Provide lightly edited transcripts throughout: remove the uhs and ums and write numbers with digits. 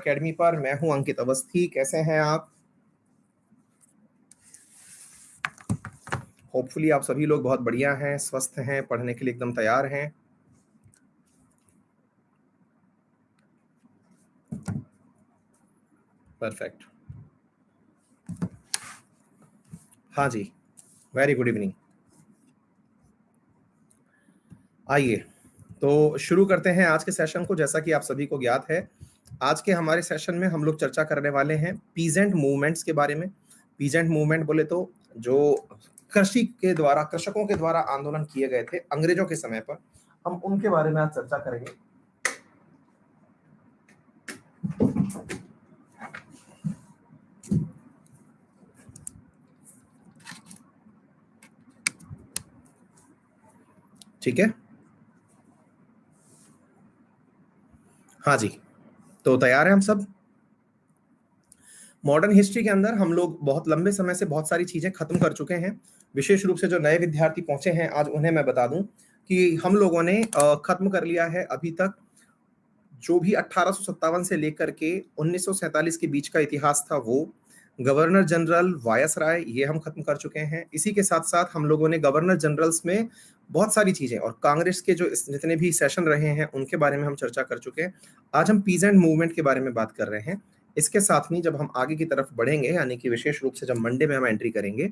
Unacademy पर। मैं हूं अंकित अवस्थी। कैसे हैं आप? होपफुली आप सभी लोग बहुत बढ़िया हैं, स्वस्थ हैं, पढ़ने के लिए एकदम तैयार हैं। परफेक्ट। हाँ जी, वेरी गुड इवनिंग। आइए तो शुरू करते हैं आज के सेशन को। जैसा कि आप सभी को ज्ञात है, आज के हमारे सेशन में हम लोग चर्चा करने वाले हैं पीजेंट मूवमेंट्स के बारे में। पीजेंट मूवमेंट बोले तो जो कृषकों के द्वारा आंदोलन किए गए थे अंग्रेजों के समय पर, हम उनके बारे में आज चर्चा करेंगे। ठीक है, हाँ जी, तो तैयार हैं हम सब। मॉडर्न हिस्ट्री के अंदर हम लोग बहुत लंबे समय से बहुत सारी चीजें खत्म कर चुके हैं। विशेष रूप से जो नए विद्यार्थी पहुंचे हैं आज, उन्हें मैं बता दूं कि हम लोगों ने खत्म कर लिया है अभी तक जो भी 1857 से लेकर के 1947 के बीच का इतिहास था, वो गवर्नर जनरल, वायसराय, ये हम खत्म कर चुके हैं। इसी के साथ साथ हम लोगों ने गवर्नर जनरल्स में बहुत सारी चीजें और कांग्रेस के जो जितने भी सेशन रहे हैं उनके बारे में हम चर्चा कर चुके हैं। आज हम पीजेंट मूवमेंट के बारे में बात कर रहे हैं। इसके साथ में जब हम आगे की तरफ बढ़ेंगे, यानी कि विशेष रूप से जब मंडे में हम एंट्री करेंगे,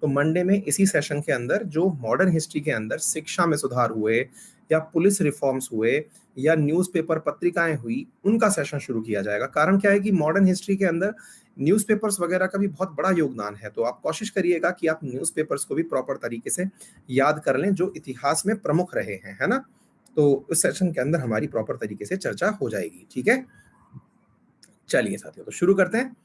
तो मंडे में इसी सेशन के अंदर जो मॉडर्न हिस्ट्री के अंदर शिक्षा में सुधार हुए या पुलिस रिफॉर्म्स हुए या न्यूज़पेपर पत्रिकाएं हुई, उनका सेशन शुरू किया जाएगा। कारण क्या है कि मॉडर्न हिस्ट्री के अंदर न्यूज़पेपर्स वगैरह का भी बहुत बड़ा योगदान है। तो आप कोशिश करिएगा कि आप न्यूज़पेपर्स को भी प्रॉपर तरीके से याद कर लें जो इतिहास में प्रमुख रहे हैं, है ना। तो उस सेशन के अंदर हमारी प्रॉपर तरीके से चर्चा हो जाएगी। ठीक है, चलिए साथियों, तो शुरू करते हैं।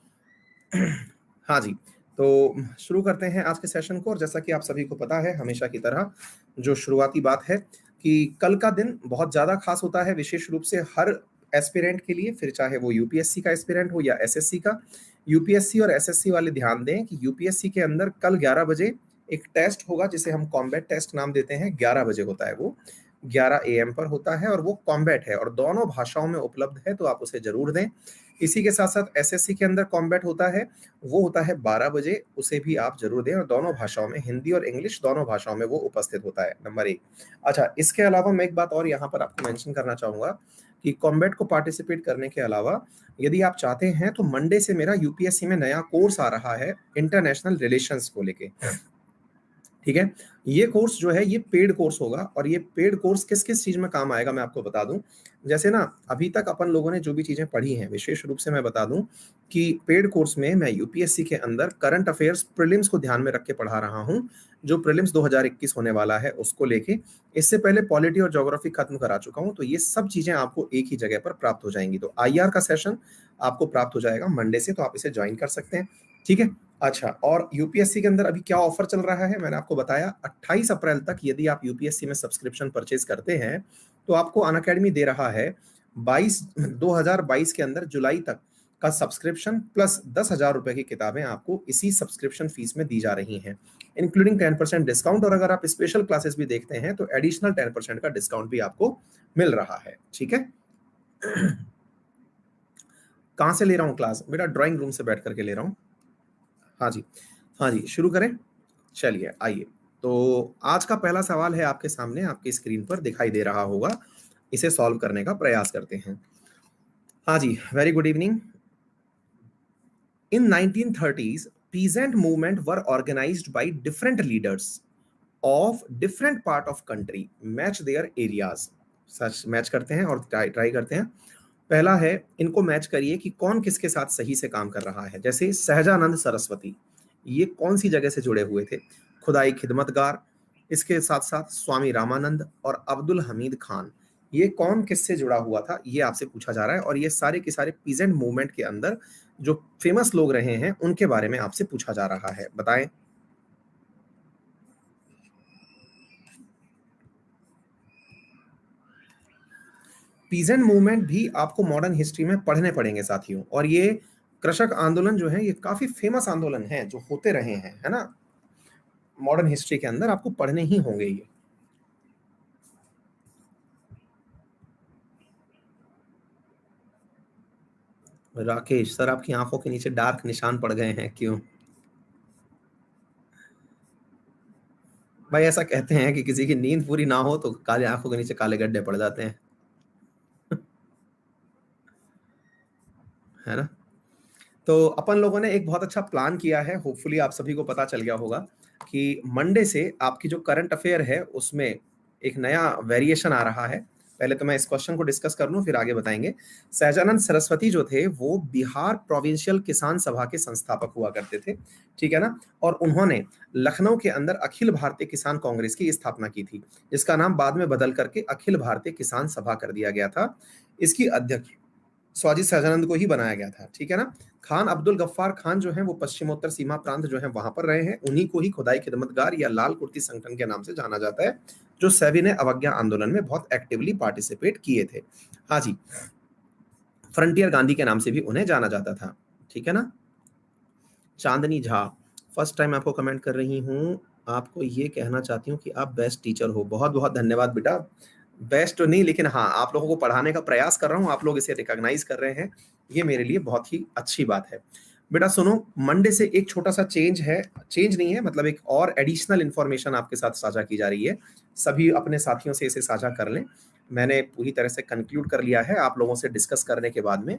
हाँ जी, तो शुरू करते हैं आज के सेशन को। और जैसा कि आप सभी को पता है, हमेशा की तरह जो शुरुआती बात है कि कल का दिन बहुत ज़्यादा खास होता है, विशेष रूप से हर एस्पिरेंट के लिए, फिर चाहे वो यूपीएससी का एस्पिरेंट हो या एसएससी का। यूपीएससी और एसएससी वाले ध्यान दें कि यूपीएससी के अंदर कल 11 बजे एक टेस्ट होगा जिसे हम कॉम्बैट टेस्ट नाम देते हैं। 11 बजे होता है वो, 11 AM पर होता है और वो कॉम्बैट है और दोनों भाषाओं में उपलब्ध है, तो आप उसे जरूर दें। इसी के साथ साथ एसएससी के अंदर कॉम्बैट होता है, वो होता है 12 बजे, उसे भी आप जरूर दें और दोनों भाषाओं में, हिंदी और इंग्लिश दोनों भाषाओं में वो उपस्थित होता है, नंबर 1। अच्छा, इसके अलावा मैं एक बात और यहाँ पर आपको मेंशन करना चाहूंगा कि कॉम्बैट को पार्टिसिपेट करने के अलावा यदि आप चाहते हैं तो मंडे से मेरा यूपीएससी में नया कोर्स आ रहा है इंटरनेशनल रिलेशंस को लेके। ठीक है, ये कोर्स जो है ये पेड कोर्स होगा और ये पेड कोर्स किस किस चीज में काम आएगा मैं आपको बता दूं। जैसे ना, अभी तक अपन लोगों ने जो भी चीजें पढ़ी हैं, विशेष रूप से मैं बता दूं कि पेड कोर्स में मैं यूपीएससी के अंदर करंट अफेयर्स प्रीलिम्स को ध्यान में रख के पढ़ा रहा हूं, जो प्रीलिम्स 2021 होने वाला है उसको लेके। इससे पहले पॉलिटी और ज्योग्राफी खत्म करा चुका हूं, तो ये सब चीजें आपको एक ही जगह पर प्राप्त हो जाएंगी। तो आईआर का सेशन आपको प्राप्त हो जाएगा मंडे से, तो आप इसे ज्वाइन कर सकते हैं। ठीक है, अच्छा, और यूपीएससी के अंदर अभी क्या ऑफर चल रहा है मैंने आपको बताया। 28 अप्रैल तक यदि आप यूपीएससी में सब्सक्रिप्शन परचेज करते हैं तो आपको अनअकैडमी दे रहा है 2022 के अंदर जुलाई तक का सब्सक्रिप्शन प्लस 10,000 रुपए की किताबें आपको इसी सब्सक्रिप्शन फीस में दी जा रही हैं, इंक्लूडिंग 10% डिस्काउंट। और अगर आप स्पेशल क्लासेस भी देखते हैं तो एडिशनल 10% का डिस्काउंट भी आपको मिल रहा है। ठीक है, कहां से ले रहा हूं क्लास? बेटा ड्राइंग रूम से बैठ करके ले रहा हूं। हाँ जी, हाँ जी, शुरू करें। चलिए आइए, तो आज का पहला सवाल है आपके सामने, आपकी स्क्रीन पर दिखाई दे रहा होगा। इसे सॉल्व करने का प्रयास करते हैं। हाँ जी, very good evening. In 1930s peasant movement were organized by different leaders of different part of country match their areas। Such match करते हैं और ट्राई करते हैं। पहला है, इनको मैच करिए कि कौन किसके साथ सही से काम कर रहा है। जैसे सहजानंद सरस्वती, ये कौन सी जगह से जुड़े हुए थे? खुदाई खिदमतगार। इसके साथ साथ स्वामी रामानंद और अब्दुल हमीद खान, ये कौन किससे जुड़ा हुआ था, ये आपसे पूछा जा रहा है। और ये सारे के सारे पीजेंट मूवमेंट के अंदर जो फेमस लोग रहे हैं उनके बारे में आपसे पूछा जा रहा है, बताएं। पीजेंट मूवमेंट भी आपको मॉडर्न हिस्ट्री में पढ़ने पड़ेंगे साथियों। और ये कृषक आंदोलन जो है, ये काफी फेमस आंदोलन है जो होते रहे हैं, है ना। मॉडर्न हिस्ट्री के अंदर आपको पढ़ने ही होंगे ये। राकेश सर, आपकी आंखों के नीचे डार्क निशान पड़ गए हैं, क्यों? भाई ऐसा कहते हैं कि किसी की नींद पूरी ना हो तो काले आंखों के नीचे काले गड्ढे पड़ जाते हैं। है ना? तो अपन लोगों ने एक बहुत अच्छा प्लान किया है, होपफुली आप सभी को पता चल गया होगा कि मंडे से आपकी जो करंट अफेयर है उसमें एक नया वेरिएशन आ रहा है। पहले तो मैं इस क्वेश्चन को डिस्कस कर लूं, फिर आगे बताएंगे। सहजानंद सरस्वती जो थे वो बिहार प्रोविंशियल किसान सभा के संस्थापक हुआ करते थे, ठीक है ना? और उन्होंने लखनऊ के अंदर अखिल भारतीय किसान कांग्रेस की स्थापना की थी, जिसका नाम बाद में बदल करके अखिल भारतीय किसान सभा कर दिया गया था। इसकी अध्यक्ष स्वाजी सहजानंद को ही बनाया गया था, ठीक है ना? खान अब्दुल गफ्फार खान जो है वो पश्चिमोत्तर सीमा प्रांत जो है वहां पर रहे हैं। उन्हीं को ही खुदाई खिदमतगार या लाल कुर्ती संगठन के नाम से जाना जाता है, जो सविनय अवज्ञा आंदोलन में बहुत एक्टिवली पार्टिसिपेट किए थे। हाँ जी, फ्रंटियर गांधी के नाम से भी उन्हें जाना जाता था, ठीक है ना? चांदनी झा, फर्स्ट टाइम आपको कमेंट कर रही हूँ। आपको ये कहना चाहती हूँ कि आप बेस्ट टीचर हो। बहुत बहुत धन्यवाद बेटा। बेस्ट तो नहीं, लेकिन हाँ, आप लोगों को पढ़ाने का प्रयास कर रहा हूँ, आप लोग इसे रिकॉग्नाइज कर रहे हैं, ये मेरे लिए बहुत ही अच्छी बात है। बेटा सुनो, मंडे से एक छोटा सा चेंज है, चेंज नहीं है मतलब एक और एडिशनल इंफॉर्मेशन आपके साथ साझा की जा रही है। सभी अपने साथियों से इसे साझा कर लें। मैंने पूरी तरह से कंक्लूड कर लिया है आप लोगों से डिस्कस करने के बाद में।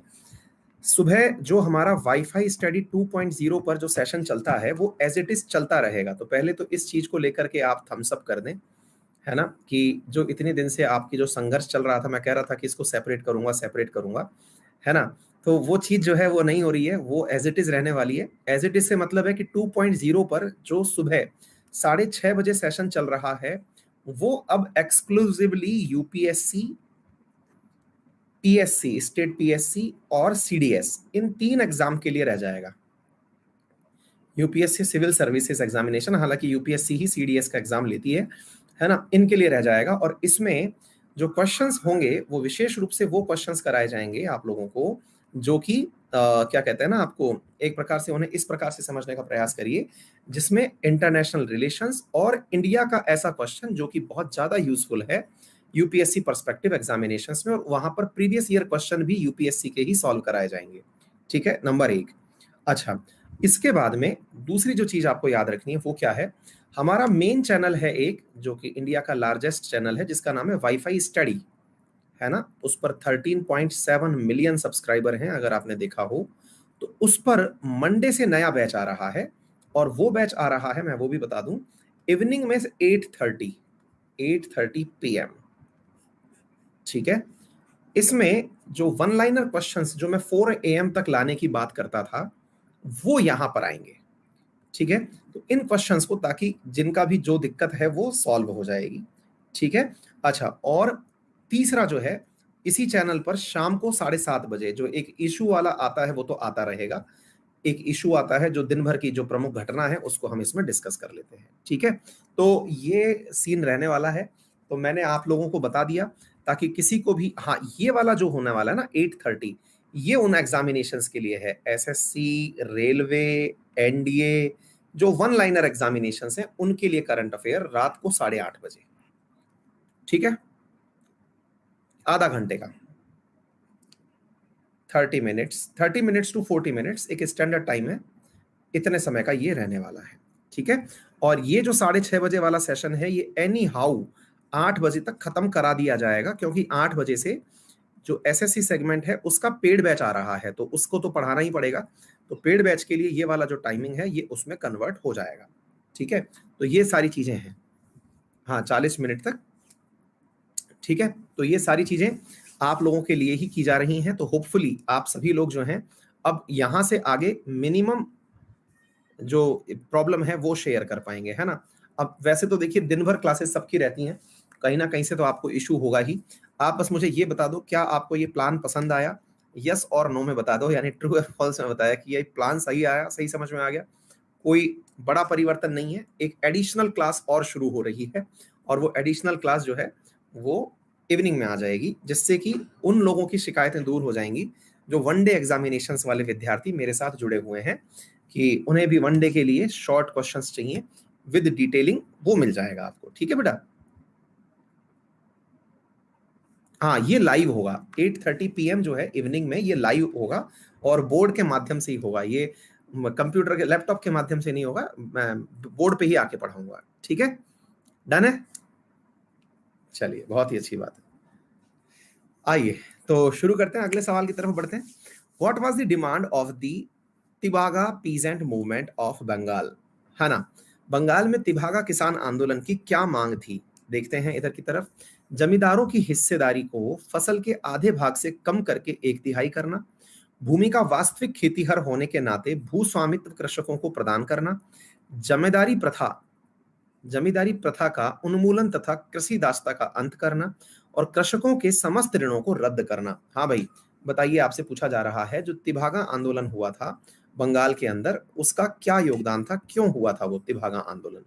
सुबह जो हमारा वाईफाई स्टडी 2.0 पर जो सेशन चलता है वो एज इट इज चलता रहेगा। तो पहले तो इस चीज को लेकर के आप थम्स अप कर दें, है ना? कि जो इतने दिन से आपकी जो संघर्ष चल रहा था, मैं कह रहा था कि इसको सेपरेट करूंगा, है ना? तो वो चीज जो है वो नहीं हो रही है, वो एज इट इज रहने वाली है। एज इट इज से मतलब है कि 2.0 पर जो सुबह 6:30 बजे सेशन चल रहा है वो अब exclusively UPSC, PSC, state PSC और सीडीएस, इन 3 एग्जाम के लिए रह जाएगा। यूपीएससी सिविल सर्विसेज एग्जामिनेशन, हालांकि यूपीएससी ही सीडीएस का एग्जाम लेती है ना? इनके लिए रह जाएगा। और इसमें जो क्वेश्चंस होंगे वो विशेष रूप से वो क्वेश्चंस कराए जाएंगे आप लोगों को जो कि क्या कहते हैं ना, आपको एक प्रकार से उन्हें इस प्रकार से समझने का प्रयास करिए जिसमें इंटरनेशनल रिलेशंस और इंडिया का ऐसा क्वेश्चन जो कि बहुत ज्यादा यूजफुल है यूपीएससी पर्सपेक्टिव एग्जामिनेशंस में, और वहां पर प्रीवियस ईयर क्वेश्चन भी यूपीएससी के ही सॉल्व कराए जाएंगे, ठीक है? नंबर 1। अच्छा, इसके बाद में दूसरी जो चीज आपको याद रखनी है वो क्या है, हमारा मेन चैनल है एक जो कि इंडिया का लार्जेस्ट चैनल है जिसका नाम है वाईफाई स्टडी, है ना? उस पर 13.7 मिलियन सब्सक्राइबर हैं अगर आपने देखा हो। तो उस पर मंडे से नया बैच आ रहा है, और वो बैच आ रहा है, मैं वो भी बता दूं, इवनिंग में 8:30 पीएम, ठीक है? इसमें जो वन लाइनर क्वेश्चंस जो मैं 4 AM तक लाने की बात करता था वो यहां पर आएंगे, ठीक है? तो इन क्वेश्चंस को, ताकि जिनका भी जो दिक्कत है वो सॉल्व हो जाएगी, ठीक है? अच्छा, और तीसरा जो है, इसी चैनल पर शाम को 7:30 बजे जो एक इशू वाला आता है वो तो आता रहेगा, एक इशू आता है जो दिन भर की जो प्रमुख घटना है उसको हम इसमें डिस्कस कर लेते हैं, ठीक है? तो ये सीन रहने वाला है। तो मैंने आप लोगों को बता दिया ताकि किसी को भी, हाँ, ये वाला जो होने वाला है ना 8:30, ये उन एग्जामिनेशंस के लिए है, एसएससी, रेलवे, एनडीए, जो वन लाइनर एग्जामिनेशंस हैं उनके लिए करंट अफेयर रात को 8:30 बजे, ठीक है? आधा घंटे का, 30 मिनट्स टू 40 मिनट्स एक स्टैंडर्ड टाइम है, इतने समय का ये रहने वाला है, ठीक है? और ये जो 6:30 बजे वाला सेशन है ये एनी हाउ 8 बजे तक खत्म करा दिया जाएगा, क्योंकि 8 बजे से जो एसएससी सेगमेंट है उसका पेड बैच आ रहा है, तो उसको तो पढ़ाना ही पड़ेगा। तो पेड बैच के लिए ये वाला जो टाइमिंग है ये उसमें कन्वर्ट हो जाएगा, ठीक है? तो ये सारी चीजें हैं, हाँ, 40 मिनट तक, ठीक है? तो ये सारी चीजें आप लोगों के लिए ही की जा रही हैं। तो होपफुली आप सभी लोग जो हैं अब यहां से आगे मिनिमम जो प्रॉब्लम है वो शेयर कर पाएंगे, है ना? अब वैसे तो देखिए दिन भर क्लासेस सबकी रहती हैं, कहीं ना कहीं से तो आपको इशू होगा ही। आप बस मुझे ये बता दो, क्या आपको ये प्लान पसंद आया? यस और नो में बता दो, यानी ट्रू या फॉल्स में बताया कि ये प्लान सही आया, सही समझ में आ गया। कोई बड़ा परिवर्तन नहीं है, एक एडिशनल क्लास और शुरू हो रही है, और वो एडिशनल क्लास जो है वो इवनिंग में आ जाएगी, जिससे कि उन लोगों की शिकायतें दूर हो जाएंगी जो वनडे एग्जामिनेशंस वाले विद्यार्थी मेरे साथ जुड़े हुए हैं, कि उन्हें भी वनडे के लिए शॉर्ट क्वेश्चंस चाहिए विद डिटेलिंग, वो मिल जाएगा आपको, ठीक है बेटा? हाँ, ये लाइव होगा 8:30 PM जो है इवनिंग में, ये लाइव होगा। और बोर्ड के माध्यम से ही होगा, ये कंप्यूटर के लैपटॉप के माध्यम से नहीं होगा, मैं बोर्ड पे ही आके पढ़ाऊंगा। ठीक है, डन है? चलिए, बहुत ही अच्छी बात है। आइए तो शुरू करते हैं, अगले सवाल की तरफ बढ़ते हैं। What was the demand of the Tebhaga peasant movement of Bengal? है ना, बंगाल में तिभागा किसान आंदोलन की क्या मांग थी? देखते हैं इधर की तरफ। जमींदारों की हिस्सेदारी को फसल के आधे भाग से कम करके एक तिहाई करना, भूमि का वास्तविक खेतीहर होने के नाते भू स्वामित्व कृषकों को प्रदान करना, जमींदारी प्रथा जमींदारी प्रथा का उन्मूलन तथा कृषि दासता का अंत करना, और कृषकों के समस्त ऋणों को रद्द करना। हाँ भाई, बताइए, आपसे पूछा जा रहा है जो तिभागा आंदोलन हुआ था बंगाल के अंदर, उसका क्या योगदान था, क्यों हुआ था वो तिभागा आंदोलन?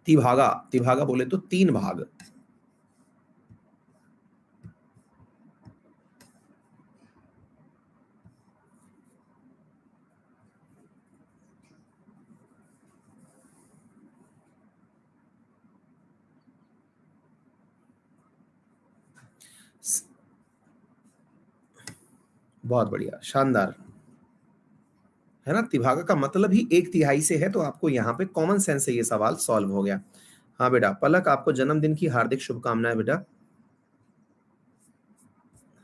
तिभागा, तिभागा बोले तो 3 भाग। बहुत बढ़िया, शानदार। है ना, तिभागा का मतलब ही 1/3 से है, तो आपको यहाँ पे कॉमन सेंस से ये सवाल सॉल्व हो गया। हाँ बेटा, पलक आपको जन्मदिन की हार्दिक शुभकामनाएं बेटा।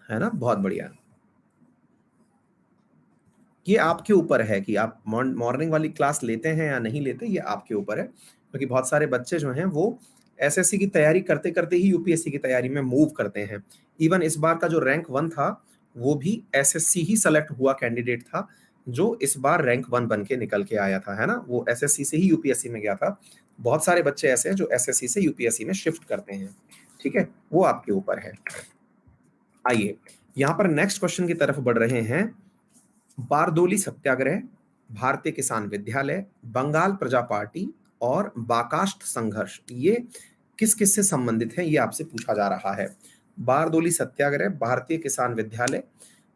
है ना, बहुत बढ़िया। ये आपके ऊपर है कि आप मॉर्निंग वाली क्लास लेते हैं या नहीं लेते, ये आपके ऊपर है, क्योंकि बहुत सारे बच्चे जो हैं वो एसएससी की तैयारी करते करते ही यूपीएससी की तैयारी में मूव करते हैं। इवन इस बार का जो रैंक 1 था वो भी एसएससी ही सेलेक्ट हुआ कैंडिडेट था, जो इस बार रैंक 1 बन के निकल के आया था। है ना, वो एसएससी से ही यूपीएससी में गया था। बहुत सारे बच्चे ऐसे हैं जो एसएससी से यूपीएससी में शिफ्ट करते हैं। ठीक है, वो आपके ऊपर है। आइए यहाँ पर नेक्स्ट क्वेश्चन की तरफ बढ़ रहे हैं। बारदोली सत्याग्रह, भारतीय किसान विद्यालय, बंगाल प्रजा पार्टी और बाकाष्ठ संघर्ष, ये किस किस से संबंधित है, ये आपसे पूछा जा रहा है। बारदोली सत्याग्रह, भारतीय किसान विद्यालय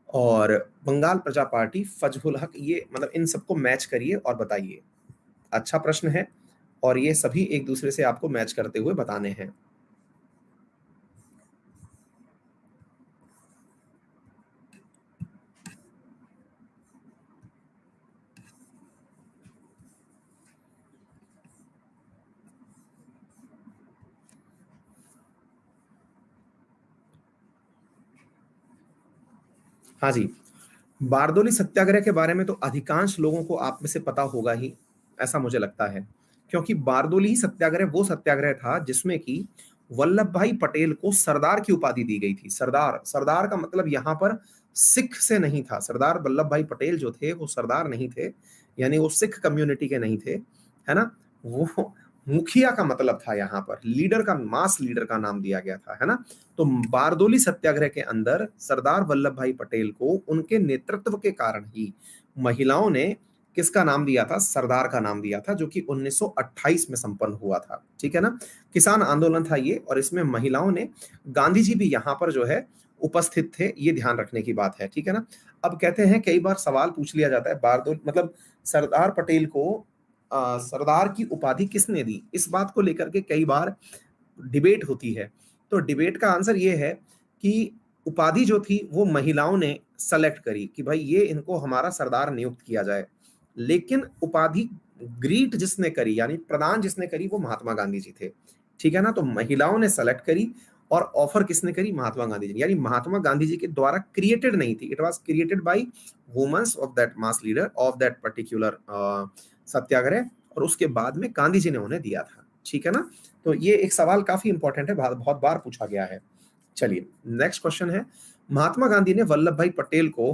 और बंगाल प्रजा पार्टी, फजहुल हक, ये मतलब इन सबको मैच करिए और बताइए। अच्छा प्रश्न है, और ये सभी एक दूसरे से आपको मैच करते हुए बताने हैं। हाँ जी, बारदोली सत्याग्रह के बारे में तो अधिकांश लोगों को आप में से पता होगा ही, ऐसा मुझे लगता है, क्योंकि बारदोली सत्याग्रह वो सत्याग्रह था जिसमें कि वल्लभ भाई पटेल को सरदार की उपाधि दी गई थी। सरदार, सरदार का मतलब यहाँ पर सिख से नहीं था। सरदार वल्लभ भाई पटेल जो थे वो सरदार नहीं थे, यानी वो सिख कम्युनिटी के नहीं थे। है ना, वो मुखिया का मतलब था, यहाँ पर लीडर का, मास लीडर का नाम दिया गया था। है ना, तो बारदोली सत्याग्रह के अंदर सरदार वल्लभ भाई पटेल को उनके नेतृत्व के कारण ही महिलाओं ने किसका नाम दिया था? सरदार का नाम दिया था, जो कि 1928 में संपन्न हुआ था। ठीक है ना, किसान आंदोलन था ये, और इसमें महिलाओं ने, गांधी जी भी यहाँ पर जो है उपस्थित थे, ये ध्यान रखने की बात है। ठीक है ना, अब कहते हैं कई बार सवाल पूछ लिया जाता है, बारदोली मतलब सरदार पटेल को सरदार की उपाधि किसने दी, इस बात को लेकर के कई बार डिबेट होती है। तो डिबेट का आंसर ये है कि उपाधि जो थी वो महिलाओं ने सेलेक्ट करी कि भाई ये इनको हमारा सरदार नियुक्त किया जाए, लेकिन उपाधि ग्रीट जिसने करी, यानी प्रदान जिसने करी, वो महात्मा गांधी जी थे। ठीक है ना, तो महिलाओं ने सेलेक्ट करी, और ऑफर किसने करी? महात्मा गांधी जी, यानी महात्मा गांधी जी के द्वारा क्रिएटेड नहीं थी, it was created by womens of that mass leader of that particular satyagraha, और उसके बाद में गांधी जी ने उन्हें दिया था। ठीक है ना, तो ये एक सवाल काफी इंपॉर्टेंट है, बहुत बार पूछा गया है। चलिए नेक्स्ट क्वेश्चन है, महात्मा गांधी ने वल्लभ भाई पटेल को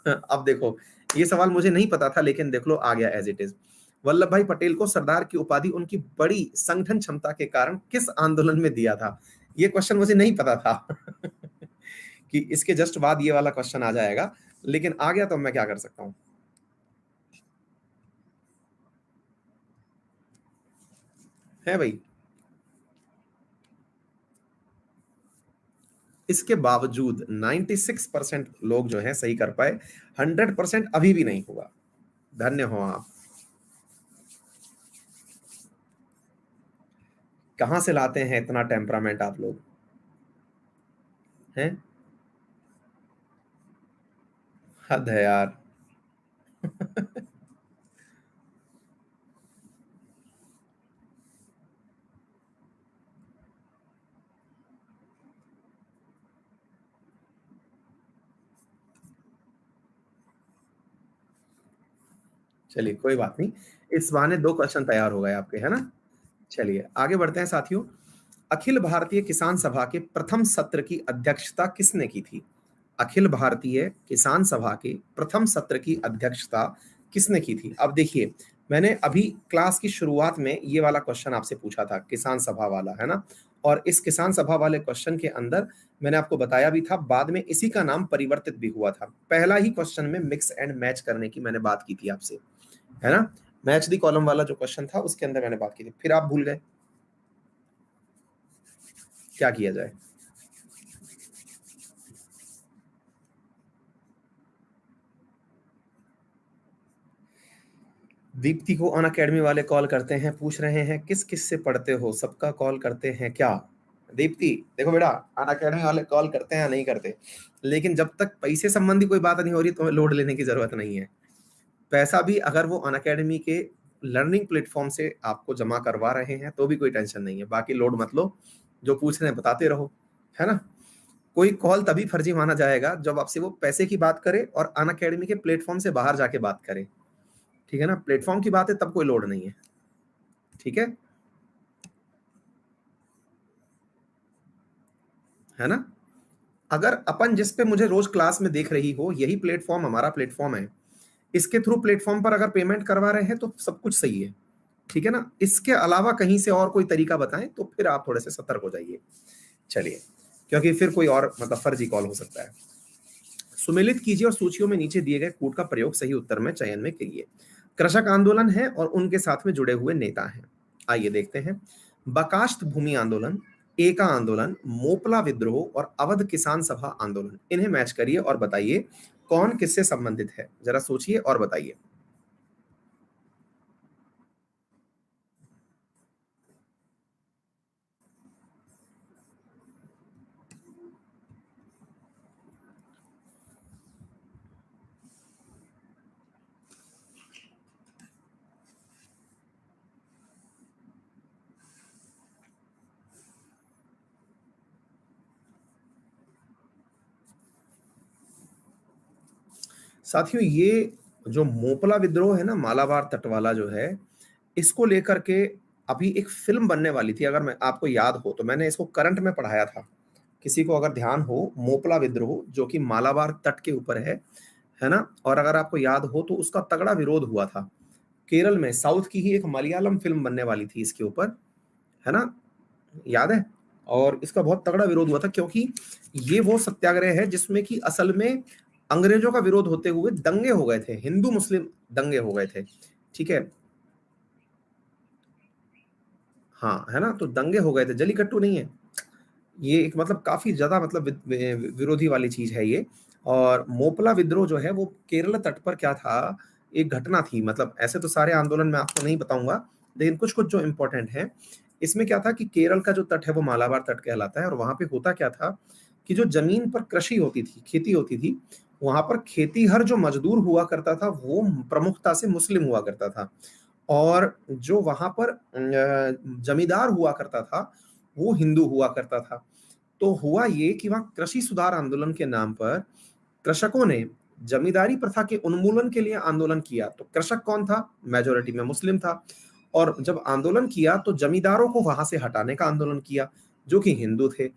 अब देखो, ये सवाल मुझे नहीं पता था, लेकिन देख लो आ गया एज इट इज। वल्लभ भाई पटेल को सरदार की उपाधि उनकी बड़ी संगठन क्षमता के कारण किस आंदोलन में दिया था? ये क्वेश्चन मुझे नहीं पता था कि इसके जस्ट बाद ये वाला क्वेश्चन आ जाएगा, लेकिन आ गया तो मैं क्या कर सकता हूँ। है भाई, इसके बावजूद 96% लोग जो हैं सही कर पाए, 100% अभी भी नहीं हुआ। धन्य हो आप। कहां से लाते हैं इतना टेम्परामेंट आप लोग हैं? हद है यार। चलिए कोई बात नहीं, इस बहाने 2 क्वेश्चन तैयार हो गए आपके, है ना? चलिए आगे बढ़ते हैं साथियों। अखिल भारतीय किसान सभा के प्रथम सत्र की अध्यक्षता किसने की थी? अखिल भारतीय किसान सभा के प्रथम सत्र की अध्यक्षता किसने की थी? अब देखिए, मैंने अभी क्लास की शुरुआत में ये वाला क्वेश्चन आपसे पूछा था, किसान सभा वाला, है ना? और इस किसान सभा वाले क्वेश्चन के अंदर मैंने आपको बताया भी था, बाद में इसी का नाम परिवर्तित भी हुआ था। पहला ही क्वेश्चन में मिक्स एंड मैच करने की मैंने बात की थी आपसे, है ना? मैच द कॉलम वाला जो क्वेश्चन था उसके अंदर मैंने बात की थी, फिर आप भूल गए। क्या किया जाए? दीप्ति को अन अकेडमी वाले कॉल करते हैं, पूछ रहे हैं किस किस से पढ़ते हो, सबका कॉल करते हैं क्या? दीप्ति देखो बेटा, अन अकेडमी वाले कॉल करते हैं या नहीं करते, लेकिन जब तक पैसे संबंधी कोई बात नहीं हो रही तो लोड लेने की जरूरत नहीं है। पैसा भी अगर वो अन अकेडमी के लर्निंग प्लेटफॉर्म से आपको जमा करवा रहे हैं तो भी कोई टेंशन नहीं है, बाकी लोड मत लो, जो पूछ रहे हैं बताते रहो, है ना? कोई कॉल तभी फर्जी माना जाएगा जब आपसे वो पैसे की बात करे और अन अकेडमी के प्लेटफॉर्म से बाहर जाके बात करे, ठीक है ना? प्लेटफॉर्म की बात है तब कोई लोड नहीं है, ठीक है ना? अगर अपन जिस पे मुझे रोज क्लास में देख रही हो, यही प्लेटफॉर्म हमारा प्लेटफॉर्म है, इसके थ्रू प्लेटफॉर्म पर अगर पेमेंट करवा रहे हैं तो सब कुछ सही है, ठीक है ना? इसके अलावा कहीं से और कोई तरीका बताएं तो फिर आप थोड़े से सतर्क हो जाइए। चलिए, क्योंकि फिर कोई और मतलब फर्जी कॉल हो सकता है। सुमेलित कीजिए और सूचियों में नीचे दिए गए कूट का प्रयोग सही उत्तर में चयन में करिए। कृषक आंदोलन है और उनके साथ में जुड़े हुए नेता हैं। आइए देखते हैं। बकाष्ठ भूमि आंदोलन, एका आंदोलन, मोपला विद्रोह और अवध किसान सभा आंदोलन, इन्हें मैच करिए और बताइए कौन किससे संबंधित है। जरा सोचिए और बताइए। साथियों, ये जो मोपला विद्रोह है ना, मालाबार तट वाला जो है, इसको लेकर के अभी एक फिल्म बनने वाली थी, अगर मैं आपको याद हो तो मैंने इसको करंट में पढ़ाया था। किसी को अगर ध्यान हो, मोपला विद्रोह जो कि मालाबार तट के ऊपर है ना? और अगर आपको याद हो तो उसका तगड़ा विरोध हुआ था केरल में। साउथ की ही एक मलयालम फिल्म बनने वाली थी इसके ऊपर, है ना? याद है? और इसका बहुत तगड़ा विरोध हुआ था क्योंकि ये वो सत्याग्रह है जिसमें कि असल में अंग्रेजों का विरोध होते हुए दंगे हो गए थे, हिंदू मुस्लिम दंगे हो गए थे, ठीक है? हाँ, है ना? तो दंगे हो गए थे, जलीकट्टू नहीं है। ये एक मतलब काफी ज्यादा मतलब विरोधी वाली चीज है ये। और मोपला विद्रोह जो है वो केरल तट पर क्या था, एक घटना थी। मतलब ऐसे तो सारे आंदोलन मैं आपको नहीं बताऊंगा, लेकिन कुछ कुछ जो इंपॉर्टेंट है इसमें क्या था कि केरल का जो तट है वो मालाबार तट कहलाता है। और वहां पे होता क्या था कि जो जमीन पर कृषि होती थी, खेती होती थी, वहां पर खेतीहर जो मजदूर हुआ करता था वो प्रमुखता से मुस्लिम हुआ करता था। और जो वहां पर जमींदार हुआ करता था वो हिंदू हुआ करता था। तो हुआ ये कि वहां कृषि सुधार आंदोलन के नाम पर कृषकों ने जमींदारी प्रथा के उन्मूलन के लिए आंदोलन किया। तो कृषक कौन था? मेजोरिटी में मुस्लिम था। और जब आंदोलन किया तो जमींदारों को वहां से हटाने का आंदोलन किया जो कि हिंदू थे।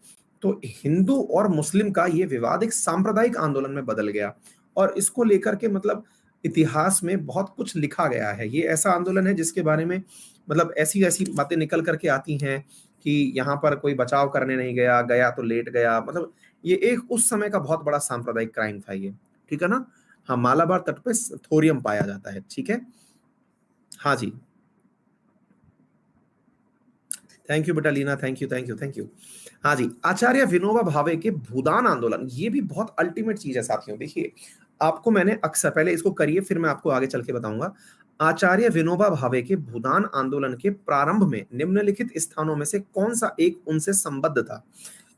तो हिंदू और मुस्लिम का ये विवाद एक सांप्रदायिक आंदोलन में बदल गया। और इसको लेकर के मतलब इतिहास में बहुत कुछ लिखा गया है। ये ऐसा आंदोलन है जिसके बारे में मतलब ऐसी ऐसी बातें निकल करके आती हैं कि यहाँ पर कोई बचाव करने नहीं गया, गया तो लेट गया। मतलब ये एक उस समय का बहुत बड़ा सांप्रदायिक क्राइम था ये, ठीक है ना? हाँ, मालाबार तट पे थोरियम पाया जाता है, ठीक है? हाँ जी। थैंक यू बेटा Leena, thank you thank you thank you. हाँ जी, आचार्य विनोबा भावे के भूदान आंदोलन, ये भी बहुत अल्टीमेट चीज है साथियों। देखिए, आपको मैंने अक्सर, पहले इसको करिए फिर मैं आपको आगे चल के बताऊंगा। आचार्य विनोबा भावे के भूदान आंदोलन के प्रारंभ में निम्नलिखित स्थानों में से कौन सा एक उनसे संबद्ध था?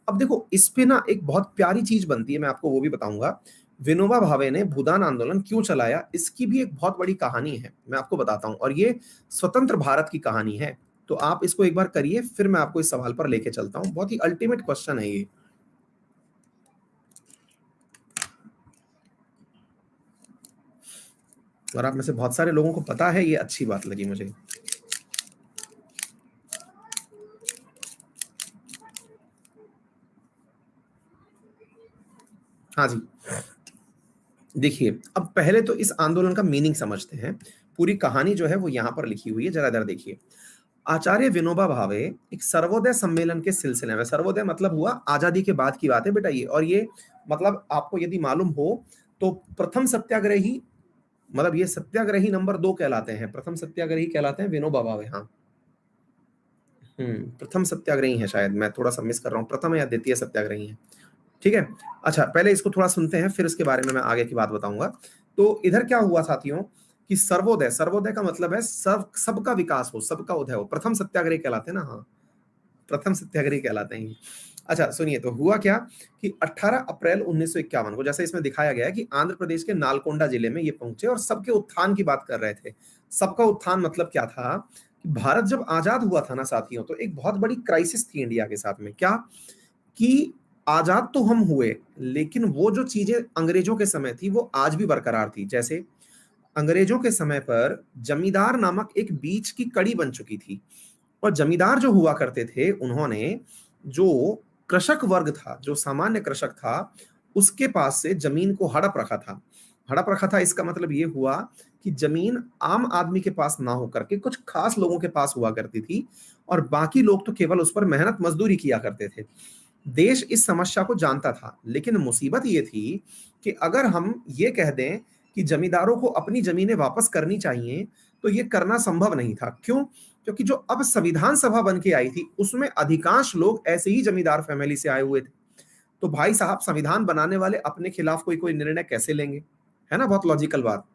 अब देखो, इस पे ना एक बहुत प्यारी चीज बनती है, मैं आपको वो भी बताऊंगा। विनोबा भावे ने भूदान आंदोलन क्यों चलाया, इसकी भी एक बहुत बड़ी कहानी है, मैं आपको बताता हूं, और ये स्वतंत्र भारत की कहानी है। तो आप इसको एक बार करिए, फिर मैं आपको इस सवाल पर लेके चलता हूं। बहुत ही अल्टीमेट क्वेश्चन है ये। और आप में से बहुत सारे लोगों को पता है, ये अच्छी बात लगी मुझे। हाँ जी, देखिए, अब पहले तो इस आंदोलन का मीनिंग समझते हैं। पूरी कहानी जो है वो यहां पर लिखी हुई है, जरा इधर देखिए। आचार्य विनोबा भावे एक सर्वोदय सम्मेलन के सिलसिले में, सर्वोदय मतलब हुआ आजादी के बाद की बात है बेटा ये, और ये मतलब आपको यदि मालूम हो तो प्रथम सत्याग्रही, मतलब ये सत्याग्रही नंबर 2 कहलाते हैं, प्रथम सत्याग्रही कहलाते हैं विनोबा भावे। हाँ, प्रथम सत्याग्रही है शायद, मैं थोड़ा सा मिस कर रहा हूँ, प्रथम या द्वितीय सत्याग्रही है। ठीक है। अच्छा, पहले इसको थोड़ा सुनते हैं, फिर इसके बारे में मैं आगे की बात बताऊंगा। तो इधर क्या हुआ साथियों कि सर्वोदय, सर्वोदय का मतलब है सब, सबका विकास हो, सबका उदय हो, प्रथम सत्याग्रही कहलाते हैं ना। हाँ, प्रथम सत्याग्रही कहलाते हैं ये। अच्छा सुनिए, तो हुआ क्या कि 18 अप्रैल 1951 को, जैसे इसमें दिखाया गया है कि आंध्र प्रदेश के नालकोंडा जिले में ये पहुंचे और सबके उत्थान की बात कर रहे थे। सबका उत्थान मतलब क्या था कि भारत जब आजाद हुआ था ना साथियों, तो एक बहुत बड़ी क्राइसिस थी इंडिया के साथ में। क्या कि आजाद तो हम हुए, लेकिन वो जो चीजें अंग्रेजों के समय थी वो आज भी बरकरार थी। जैसे अंग्रेजों के समय पर जमींदार नामक एक बीच की कड़ी बन चुकी थी, और जमींदार जो हुआ करते थे, उन्होंने जो कृषक वर्ग था, जो सामान्य कृषक था, उसके पास से जमीन को हड़प रखा था। हड़प रखा था इसका मतलब ये हुआ कि जमीन आम आदमी के पास ना होकर के कुछ खास लोगों के पास हुआ करती थी, और बाकी लोग तो केवल उस पर मेहनत मजदूरी किया करते थे। देश इस समस्या को जानता था, लेकिन मुसीबत ये थी कि अगर हम ये कह दें कि जमींदारों को अपनी जमीनें वापस करनी चाहिए, तो ये करना संभव नहीं था। क्यों? क्योंकि जो अब संविधान सभा बन के आई थी, उसमें अधिकांश लोग ऐसे ही जमींदार फैमिली से आए हुए थे। तो भाई साहब, संविधान बनाने वाले अपने खिलाफ कोई कोई निर्णय कैसे लेंगे? है ना, बहुत लॉजिकल बात।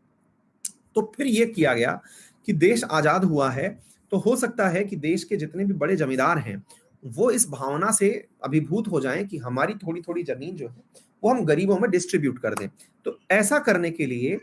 तो फिर ये किया गया कि देश आजाद हुआ है, तो हो सकता है कि देश के जितने भी बड़े जमींदार हैं, वो इस भावना से अभिभूत हो जाएं कि हमारी थोड़ी थोड़ी जमीन जो है वो हम गरीबों में डिस्ट्रीब्यूट कर दें। तो ऐसा करने के लिए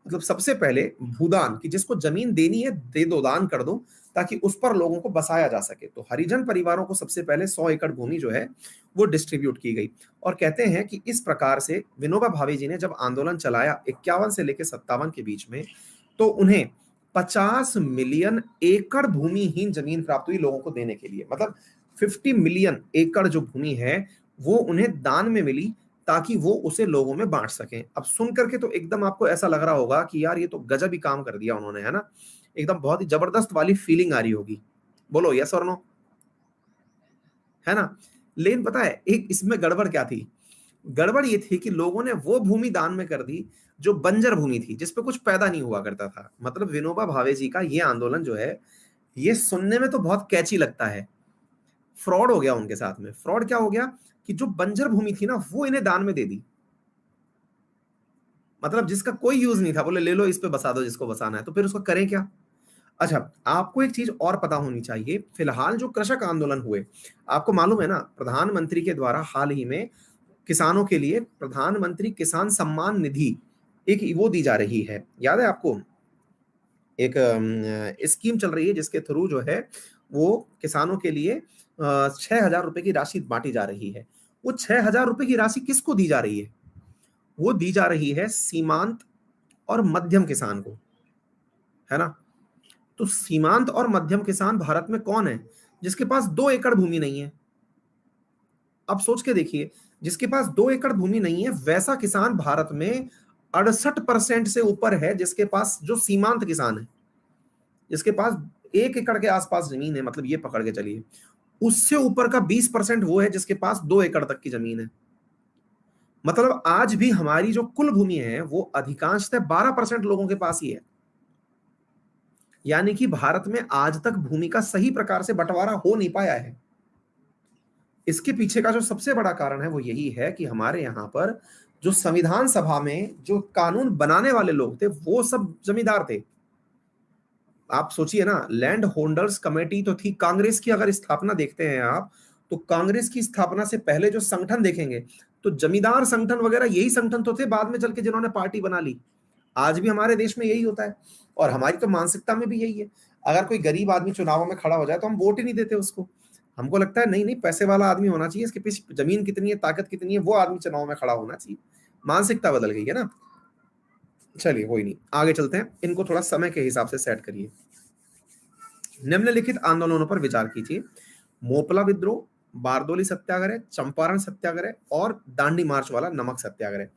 मतलब सबसे पहले भूदान, कि जिसको जमीन देनी है दे दो, दान कर दो, ताकि उस पर लोगों को बसाया जा सके। तो हरिजन परिवारों को सबसे पहले 100 एकड़ भूमि जो है वो डिस्ट्रीब्यूट की गई। और कहते हैं कि इस प्रकार से विनोबा भावे जी ने जब आंदोलन चलाया 51 से लेकर 57 के बीच में, तो उन्हें 50 मिलियन एकड़ भूमिहीन जमीन प्राप्त हुई लोगों को देने के लिए। मतलब 50 मिलियन एकड़ जो भूमि है वो उन्हें दान में मिली, ताकि वो उसे लोगों में बांट सकें। अब सुन करके तो एकदम आपको ऐसा लग रहा होगा कि यार ये तो गजब ही काम कर दिया उन्होंने, है ना, एकदम बहुत ही जबरदस्त वाली फीलिंग आ रही होगी। बोलो यस और नो, है ना। लेकिन पता है एक इसमें गड़बड़ क्या थी? गड़बड़ ये थी कि लोगों ने वो भूमि दान में कर दी जो बंजर भूमि थी, जिसपे कुछ पैदा नहीं हुआ करता था। मतलब विनोबा भावे जी का ये आंदोलन जो है, ये सुनने में तो बहुत कैची लगता है, फ्रॉड हो गया उनके साथ में। फ्रॉड क्या हो गया कि जो बंजर भूमि थी ना, वो इन्हें दान में दे दी। मतलब जिसका कोई यूज नहीं था, बोले ले लो इस पे बसा दो जिसको बसाना है, तो फिर उसको करें क्या? अच्छा, आपको एक चीज और पता होनी चाहिए, फिलहाल जो कृषक आंदोलन हुए, आपको मालूम है ना, प्रधानमंत्री के द्वारा हाल ही में किसानों के लिए प्रधानमंत्री किसान सम्मान निधि एक वो दी जा रही है, याद है आपको? एक स्कीम चल रही है जिसके थ्रू जो है वो किसानों के लिए 6,000 रुपए की राशि बांटी जा रही है। वो 6,000 रुपए की राशि किसको दी जा रही है? वो दी जा रही है सीमांत और मध्यम किसान को, है ना। तो सीमांत और मध्यम किसान भारत में कौन है जिसके पास 2 एकड़ भूमि नहीं है? अब सोच के देखिए, जिसके पास 2 एकड़ भूमि नहीं है, वैसा किसान भारत में 68% से ऊपर है जिसके पास, जो सीमांत किसान है, जिसके पास 1 एकड़ के आसपास जमीन है, मतलब ये पकड़ के चलिए। उससे ऊपर का 20% वो है जिसके पास 2 एकड़ तक की जमीन है। मतलब आज भी हमारी जो कुल भूमि है वो अधिकांशतः 12% लोगों के पास ही है। यानी कि भारत में आज तक भूमि का सही प्रकार से बंटवारा हो नहीं पाया है। इसके पीछे का जो सबसे बड़ा कारण है वो यही है कि हमारे यहाँ पर जो संविधान सभा में जो कानून बनाने वाले लोग थे, वो सब जमींदार थे। आप सोचिए ना, लैंड होल्डर्स कमेटी तो थी कांग्रेस की। अगर स्थापना देखते हैं आप, तो कांग्रेस की स्थापना से पहले जो संगठन देखेंगे, तो जमींदार संगठन वगैरह यही संगठन तो थे बाद में चल के जिन्होंने पार्टी बना ली। आज भी हमारे देश में यही होता है और हमारी तो मानसिकता में भी यही है। अगर कोई गरीब आदमी चुनावों में खड़ा हो जाए तो हम वोट ही नहीं देते उसको। हमको लगता है नहीं नहीं, पैसे वाला आदमी होना चाहिए, इसके पीछे जमीन कितनी है, ताकत कितनी है, वो आदमी चुनाव में खड़ा होना चाहिए। मानसिकता बदल गई है ना। चलिए कोई नहीं, आगे चलते हैं। इनको थोड़ा समय के हिसाब से सेट करिए। निम्नलिखित आंदोलनों पर विचार कीजिए: मोपला विद्रोह, बारदोली सत्याग्रह, चंपारण सत्याग्रह और दांडी मार्च वाला नमक सत्याग्रह।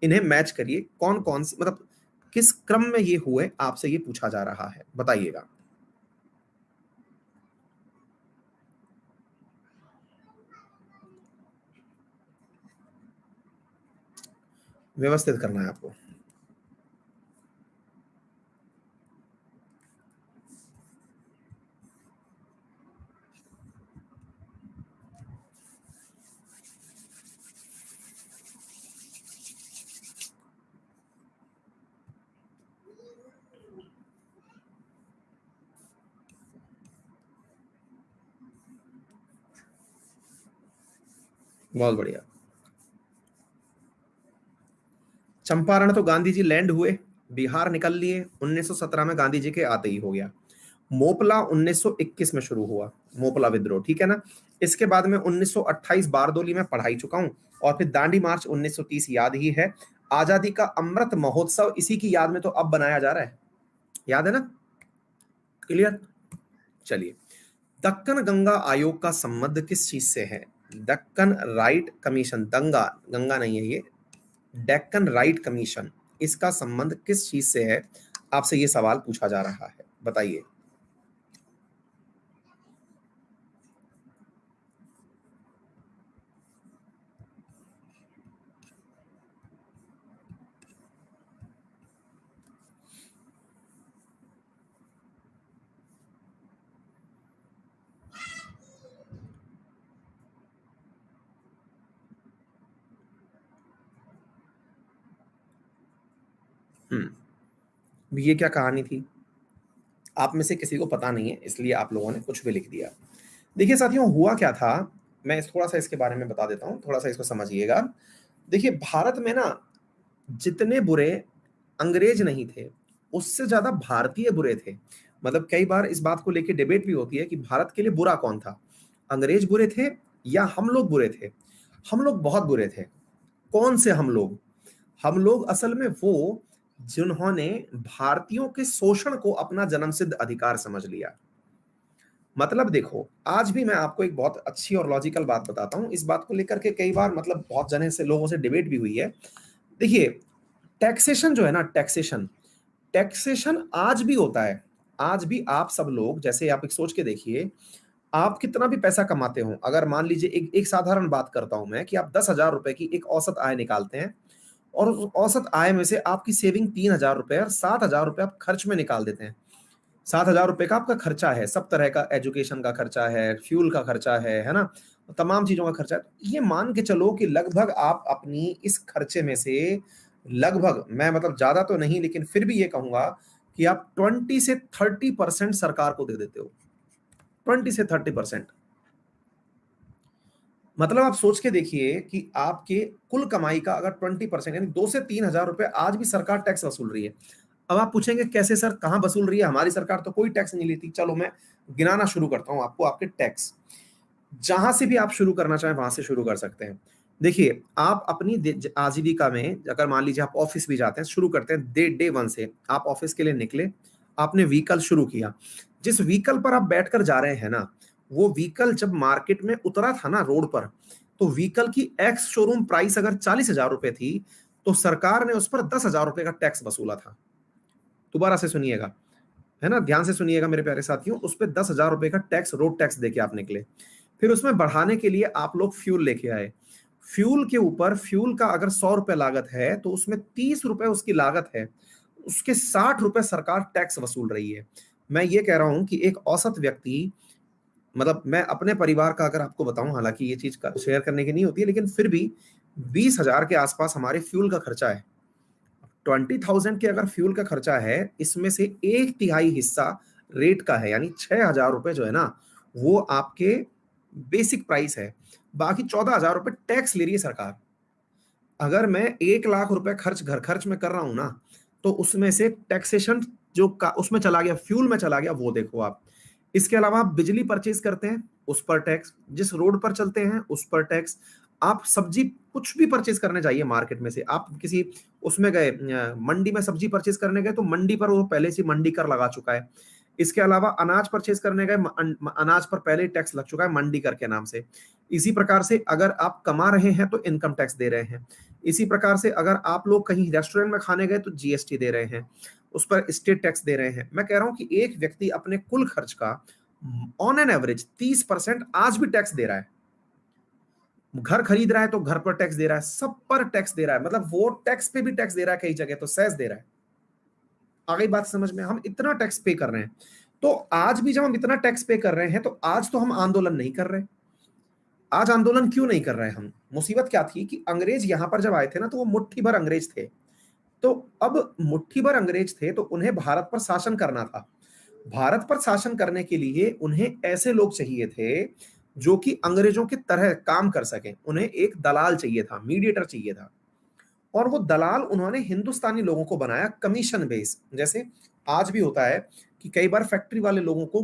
इन्हें मैच करिए, कौन कौन से मतलब किस क्रम में ये हुए, आपसे ये पूछा जा रहा है, बताइएगा। व्यवस्थित करना है आपको। बहुत बढ़िया। चंपारण तो गांधी जी लैंड हुए, बिहार निकल लिए, 1917 में गांधी जी के आते ही हो गया। मोपला 1921 में शुरू हुआ, मोपला विद्रोह, ठीक है ना। इसके बाद में 1928 बारदोली में पढ़ाई चुका हूं, और फिर दांडी मार्च 1930 याद ही है। आजादी का अमृत महोत्सव इसी की याद में तो अब बनाया जा रहा है, याद है ना, क्लियर। चलिए, दक्कन गंगा आयोग का संबंध किस चीज से है? दक्कन राइट कमीशन, दंगा गंगा नहीं है ये, डेक्कन राइट कमीशन, इसका संबंध किस चीज से है? आपसे ये सवाल पूछा जा रहा है, बताइए। ये क्या कहानी थी? आप में से किसी को पता नहीं है, इसलिए आप लोगों ने कुछ भी लिख दिया। देखिए साथियों, हुआ क्या था, मैं थोड़ा सा इसके बारे में बता देता हूँ, थोड़ा सा इसको समझिएगा। देखिए, भारत में ना जितने बुरे अंग्रेज नहीं थे, उससे ज्यादा भारतीय बुरे थे। मतलब कई बार इस बात को लेकर डिबेट भी होती है कि भारत के लिए बुरा कौन था, अंग्रेज बुरे थे या हम लोग बुरे थे? हम लोग बहुत बुरे थे। कौन से हम लोग? हम लोग असल में वो जिन्होंने भारतीयों के शोषण को अपना जन्मसिद्ध अधिकार समझ लिया। मतलब देखो, आज भी मैं आपको एक बहुत अच्छी और लॉजिकल बात बताता हूं। इस बात को लेकर के कई बार मतलब बहुत जने से लोगों से डिबेट भी हुई है। देखिए, टैक्सेशन जो है ना, टैक्सेशन, टैक्सेशन आज भी होता है। आज भी आप सब लोग, जैसे आप एक सोच के देखिए, आप कितना भी पैसा कमाते हो, अगर मान लीजिए एक एक साधारण बात करता हूं मैं, कि आप 10,000 रुपए की एक औसत आय निकालते हैं, और उस औसत आय में से आपकी सेविंग 3,000 रुपए और 7,000 रुपए आप खर्च में निकाल देते हैं। 7,000 रुपए का आपका खर्चा है, सब तरह का एजुकेशन का खर्चा है, फ्यूल का खर्चा है ना, तमाम चीजों का खर्चा है। ये मान के चलो कि लगभग आप अपनी इस खर्चे में से लगभग, मैं मतलब ज्यादा तो नहीं लेकिन फिर भी ये कहूंगा कि आप 20 से 30% सरकार को दे देते हो। 20 से 30%। मतलब आप सोच के देखिए कि आपके कुल कमाई का अगर 20% यानी 2 से 3 हजार रुपए आज भी सरकार टैक्स वसूल रही है। अब आप पूछेंगे कैसे सर, कहां वसूल रही है? हमारी सरकार तो कोई टैक्स नहीं लेती। चलो मैं गिनाना शुरू करता हूं आपको आपके टैक्स। जहां से भी आप शुरू करना चाहें वहां से शुरू कर सकते हैं। देखिए, आप अपनी आजीविका में अगर मान लीजिए आप ऑफिस भी जाते हैं, शुरू करते हैं डे 1 से। आप ऑफिस के लिए निकले, आपने व्हीकल शुरू किया, जिस व्हीकल पर आप बैठकर जा रहे हैं ना, वो व्हीकल जब मार्केट में उतरा था ना रोड पर, तो व्हीकल की एक्स शोरूम प्राइस अगर 40,000 रुपए थी, तो सरकार ने उस पर 10,000 रुपए का टैक्स वसूला था। दोबारा से सुनिएगा, है ना, ध्यान से सुनिएगा मेरे प्यारे साथियों। उस पर 10,000 रुपए का टैक्स, रोड टैक्स देके आप निकले। फिर उसमें बढ़ाने के लिए आप लोग फ्यूल लेके आए। फ्यूल के ऊपर, फ्यूल का अगर 100 रुपए लागत है तो उसमें 30 रुपए उसकी लागत है, उसके 60 रुपए सरकार टैक्स वसूल रही है। मैं ये कह रहा हूं कि एक औसत व्यक्ति, मतलब मैं अपने परिवार का अगर आपको बताऊं, हालांकि ये चीज शेयर करने की नहीं होती है, लेकिन फिर भी 20,000 के आसपास हमारे फ्यूल का खर्चा है। 20,000 के अगर फ्यूल का खर्चा है, इसमें से 1/3 हिस्सा रेट का है, यानी 6,000 रुपए जो है ना, वो आपके बेसिक प्राइस है। बाकी 14,000 रुपए टैक्स ले रही है सरकार। अगर मैं 1 लाख रुपए खर्च घर खर्च में कर रहा हूं ना, तो उसमें से टैक्सेशन जो का उसमें चला गया, फ्यूल में चला गया, वो देखो आप। इसके अलावा आप बिजली परचेज करते हैं, उस पर टैक्स। जिस रोड पर चलते हैं उस पर टैक्स। आप सब्जी कुछ भी परचेज करने जाइए मार्केट में से, आप किसी उसमें गए, मंडी में सब्जी परचेज करने गए, तो मंडी पर वो पहले से मंडी कर लगा चुका है। इसके अलावा अनाज परचेज करने गए, अनाज पर पहले टैक्स लग चुका है मंडी कर के नाम से। इसी प्रकार से अगर आप कमा रहे हैं तो इनकम टैक्स दे रहे हैं। इसी प्रकार से अगर आप लोग कहीं रेस्टोरेंट में खाने गए तो जीएसटी दे रहे हैं, उस पर स्टेट टैक्स दे रहे हैं। मैं कह रहा हूं कि एक व्यक्ति अपने कुल खर्च का ऑन एन एवरेज 30% आज भी टैक्स दे रहा है। घर खरीद रहा है तो घर पर टैक्स दे रहा है, सब पर टैक्स दे रहा है, मतलब वो टैक्स पे भी टैक्स दे रहा है, कई जगह तो सेस दे रहा है। आ गई बात समझ में? हम इतना टैक्स पे कर रहे हैं, तो आज भी जब हम इतना टैक्स पे कर रहे हैं तो आज तो हम आंदोलन नहीं कर रहे। आज आंदोलन क्यों नहीं कर रहे हम? मुसीबत क्या थी कि अंग्रेज यहां पर जब आए थे ना, तो वो मुट्ठी भर अंग्रेज थे। तो अब मुट्ठी भर अंग्रेज थे तो उन्हें भारत पर शासन करना था। भारत पर शासन करने के लिए उन्हें ऐसे लोग चाहिए थे जो कि अंग्रेजों की तरह काम कर सकें। उन्हें एक दलाल चाहिए था, मीडिएटर चाहिए था। और वो दलाल उन्होंने हिंदुस्तानी लोगों को बनाया कमीशन बेस। जैसे आज भी होता है कि कई बार फैक्ट्री वाले लोगों को